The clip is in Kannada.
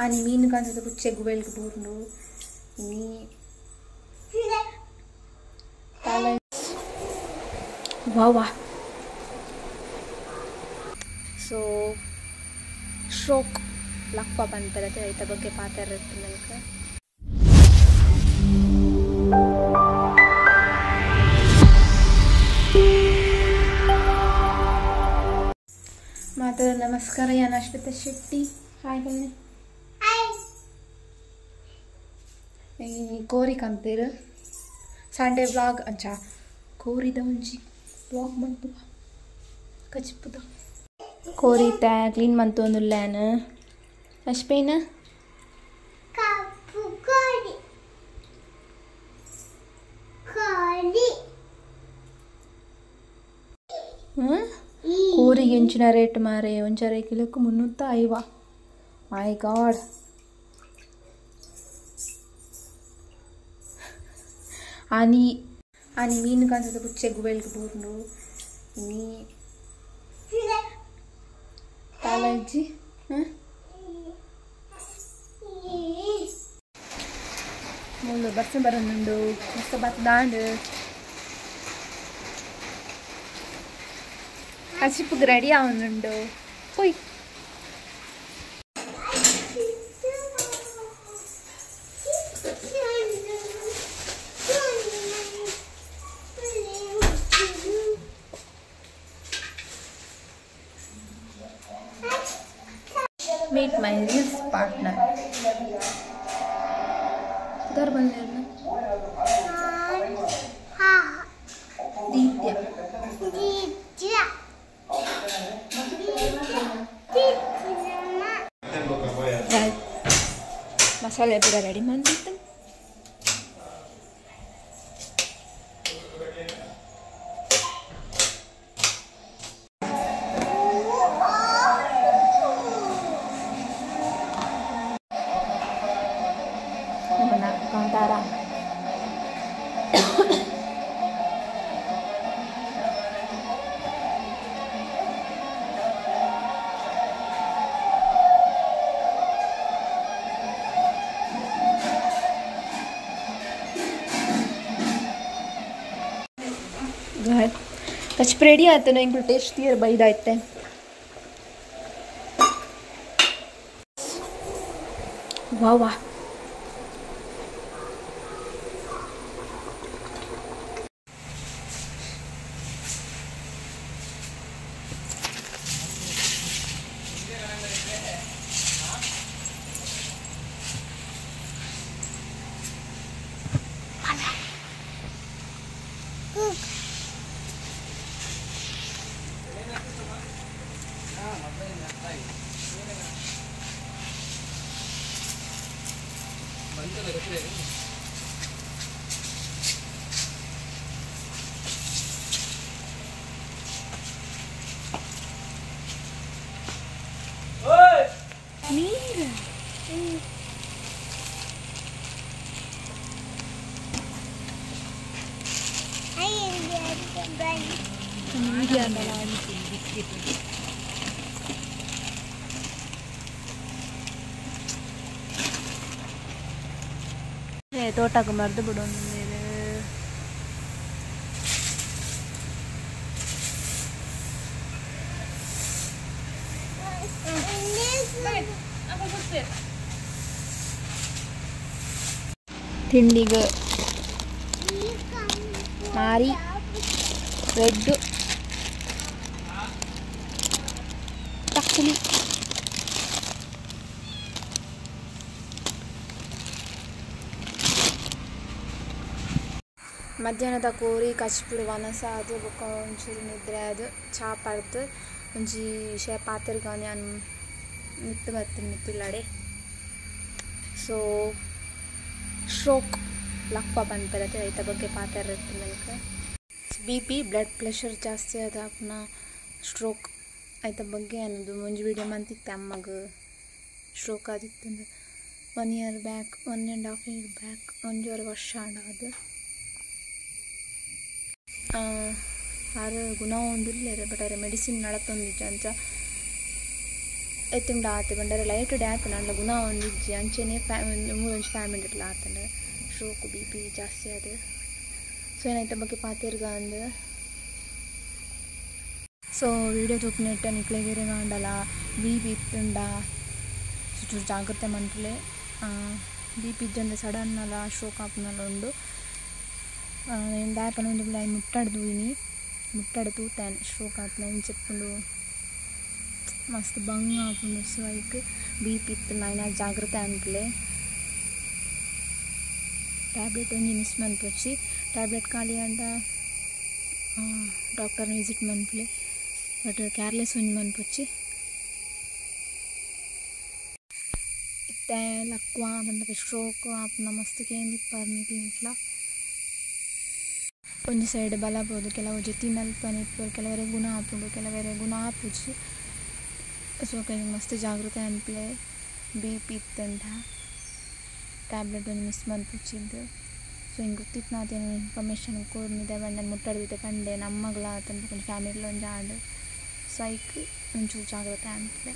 आणि मीन कांचा पुच्चे गुबेल बोर्नु ini wow so stroke lakpa bantalate ಐತ ಬಗ್ಗೆ ಮಾತಾಡ್ತಿದ್ದೆ ನನಗೆ ಮಾತರ ನಮಸ್ಕಾರ ಯಾನ ಅಶ್ವಿತಾ ಶೆಟ್ಟಿ ಹಾಯ್ ಬನ್ನಿ ಕೋರಿ ಕಂತೀರು ಸಂಡೇ ವ್ಲಾಗ್ ಅಂಚ ಕೋರಿದ ಒಂಜಿ ವ್ಲಾಗ್ ಮಂತು ಕಚ್ಪುದ ಕೋರಿ ತಾ ಕ್ಲೀನ್ ಮಂತು ಒಂದುಲ್ಲಾನ ಅಶ್ಪೇನ ಕಪ್ಪು ಕೋರಿ ಕೋರಿ ಕೋರಿಗೆ ಎಂಚಿನ ರೇಟ್ ಮಾರೆ ಒಂಚರ ಕಿಲೋಕ್ಕೆ 305 ಮೈ ಗಾಡ್ आणि मीन कांचा पुच्चे गुबेल बोर्नु ini तालाजी मुल्लो बस बरनुंडु मस्त बत दांड अशिपुग रेडी आवनुंडु पोई meet my real partner घर बनले ना हाँ दीप्या दीप्या मसाले पूरा रेडी मान देते Kantara घर कचपरेडी आते ना इंकु टेस्ट तीर बैद आते वाह वाह ತೋಟಕ್ಕೆ ಮರ್ದು ಬಿಡು ತಿಂಡಿಗೆ ಮಾರಿ ರೆಡ್ ತಕ್ಕಲಿ ಮಧ್ಯಾಹ್ನದ ಕೋರಿ ಕಚ್ಪುಡು ವನಸ ಅದು ಬೊಕ್ಕ ಒಂಚೂರು ನಿದ್ರೆ ಅದು ಚಾ ಪಡ್ದು ಒಂಜಿ ಶೇ ಪಾತ್ರೆಗೆ ನಾನು ಮಿತ್ತು ಬರ್ತೀನಿ ಮಿತ್ತುಳ್ಳಾಡೆ ಸೊ ಸ್ಟ್ರೋಕ್ ಲಕ್ಪ ಬಂದ್ಬರತ್ತೆ ಐತ ಬಗ್ಗೆ ಮಾತಾಡಿರ್ತೀನಿ ನನಗೆ ಬಿ ಪಿ ಬ್ಲಡ್ ಪ್ರೆಷರ್ ಜಾಸ್ತಿ ಆದ ಪುನಃ ಸ್ಟ್ರೋಕ್ ಐತ ಬಗ್ಗೆ ಅನ್ನೋದು ಮುಂಜಿ ವಿಡಿಯೋ ಮಂತಿತ್ತೆ ಅಮ್ಮಗೆ ಸ್ಟ್ರೋಕ್ ಆದಿತ್ತು 1 year ಬ್ಯಾಕ್ 1.5 year ಬ್ಯಾಕ್ 1.5 ವರ್ಷ ಅದು ಆರು ಗುಣ ಒಂದಿಲ್ಲ ಬಟ್ ಅರೆ ಮೆಡಿಸಿನ್ ನಡತ್ತೊಂದಿತ್ತು ಅಂಚ ಎತ್ತಿಂಗ್ ಆತ ಬಂದರೆ ಲೈಟ್ ಡೇ ಆತನ ಅಲ್ಲ ಗುಣ ಒಂದಿಜ್ಜಿ ಅಂಚೆನೆ ಮೂರೊಂದು 5 ಮಿನಿಟ್ ಆತಂಡ ಸ್ಟ್ರೋಕ್ ಬಿ ಪಿ ಜಾಸ್ತಿ ಅದು ಸೊ ಏನಾಯ್ತ ಬಗ್ಗೆ ಪಾತಿರ್ಗ ಅಂದು ಸೊ ವಿಡಿಯೋ ತೂಪಿನಿಟ್ಟ ನಿಕ್ಲೆಗೆರೆ ಕಾಂಡಲ ಬಿ ಪಿ ಇತ್ತುಂಡ ಚೂರು ಜಾಗ್ರತೆ ಮನ್ಪುಲೆ ಬಿ ಪಿ ಇದ್ದಂದು ಸಡನ್ ಅಲ್ಲ ಸ್ಟ್ರೋಕ್ ಆಪುನಲ್ಲ ಉಂಡು ಏನು ದಾಯಪನ ಒಂದು ಬಿಡ ಮುಟ್ಟಾಡು ತೂತಾನೆ ಸ್ಟ್ರೋಕ್ ಆತನ ಏನು ಚೆಪ್ಪುಂಡು ಮಸ್ತ್ ಬಂಗ ಆಪುಂಡು ಸೊ ಐಕ್ ಬಿ ಪಿ ಇತ್ತು ನೈನ ಜಾಗ್ರತೆ ಅನ್ಪುಲೆ ಟ್ಯಾಬ್ಲೆಟ್ ಒಂಜಿ ಮಿಸ್ ಮನ್ಪೊಚ್ಚಿ ಟ್ಯಾಬ್ಲೆಟ್ ಖಾಲಿ ಅಂಡ ಡಾಕ್ಟರ್ನ ವಿಸಿಟ್ ಮನ್ಪುಲೆ ಬಟ್ ಕೇರ್ಲೆಸ್ ಒಂಜಿ ಮನ್ಪೊಚ್ಚಿ ಇತ್ತೆ ಲಕ್ವ ಬಂದ ಸ್ಟ್ರೋಕ್ ಆಪುನ ಮಸ್ತ್ ಕೇಂದಿಪ್ಪಾರ್ನಿಕ್ಲಿ ಇಟ್ಲ ಒಂಜಿ ಸೈಡ್ ಬಲಬೋದು ಕೆಲವು ಜೊತೆ ನಲ್ಪನಿಪ್ಪರು ಕೆಲವರೆ ಗುಣ ಆಪುಂಡು ಕೆಲವರೆ ಗುಣ ಆಪುಜಿ ಸೊ ಕೈ ಮಸ್ತ್ ಜಾಗ್ರತೆ ಅನ್ಪಲೆ ಬಿ ಪಿ ಇತ್ತಂಡ ಟ್ಯಾಬ್ಲೆಟ್ ಒಂದು ಮಿಸ್ ಮನ್ಪುಚ್ಚಿದ್ದು ಸೊ ಹಿಂಗೆ ಗೊತ್ತಿತ್ತು ನಾತೇನು ಇನ್ಫಾರ್ಮೇಷನ್ ಕೊಡ್ನಿದೆ ಬಂದು ಮುಟ್ಟಾಡ್ದಿದ್ದೆ ಕಂಡೆ ನಮ್ಮಗಳ ತಂದು ಫ್ಯಾಮಿಲಿ ಒಂದು ಆಡು ಸೊ ಐಕ್ ಒಂಚೂರು ಜಾಗ್ರತೆ ಅನ್ಪಲೆ